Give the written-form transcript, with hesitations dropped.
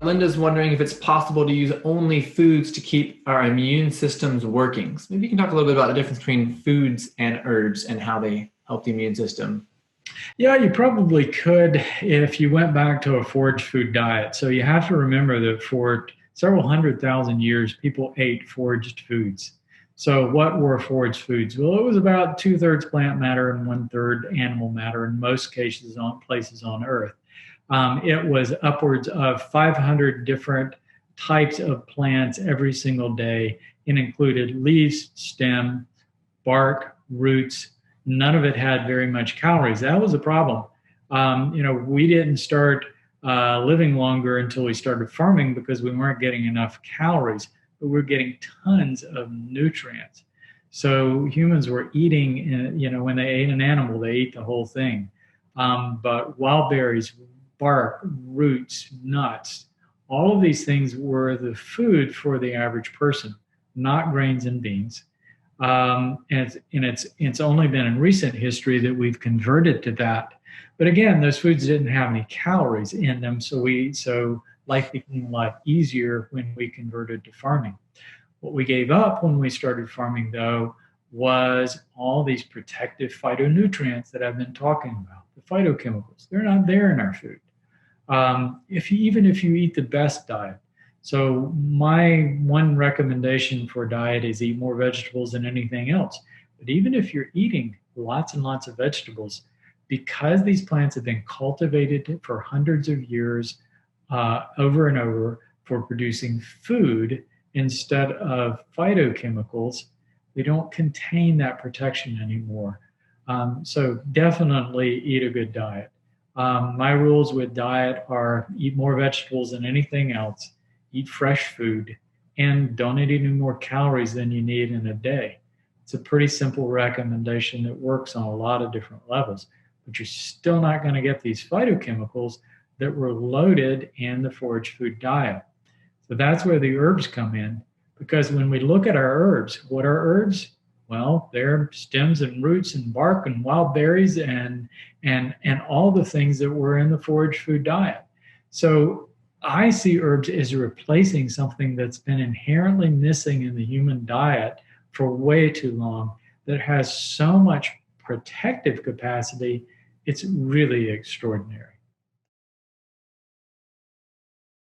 Linda's wondering if it's possible to use only foods to keep our immune systems working. So maybe you can talk a little bit about the difference between foods and herbs and how they help the immune system. Yeah, you probably could if you went back to a foraged food diet. So you have to remember that for several 100,000 years, people ate foraged foods. So what were foraged foods? Well, it was about two-thirds plant matter and one-third animal matter in most cases on places on Earth. It was upwards of 500 different types of plants every single day. It included leaves, stem, bark, roots. None of it had very much calories. That was a problem. We didn't start living longer until we started farming because we weren't getting enough calories, but we are getting tons of nutrients. So humans were eating, when they ate an animal, they ate the whole thing. But wild berries, bark, roots, nuts, all of these things were the food for the average person, not grains and beans. It's only been in recent history that we've converted to that. But again, those foods didn't have any calories in them, so life became a lot easier when we converted to farming. What we gave up when we started farming, though, was all these protective phytonutrients that I've been talking about, the phytochemicals. They're not there in our food. Even if you eat the best diet. So my one recommendation for diet is eat more vegetables than anything else. But even if you're eating lots and lots of vegetables, because these plants have been cultivated for hundreds of years over and over for producing food instead of phytochemicals, they don't contain that protection anymore. So definitely eat a good diet. My rules with diet are eat more vegetables than anything else, eat fresh food, and don't eat any more calories than you need in a day. It's a pretty simple recommendation that works on a lot of different levels, but you're still not going to get these phytochemicals that were loaded in the foraged food diet. So that's where the herbs come in, because when we look at our herbs, what are herbs? Well, they're stems and roots and bark and wild berries and all the things that were in the forage food diet. So I see herbs as replacing something that's been inherently missing in the human diet for way too long that has so much protective capacity. It's really extraordinary.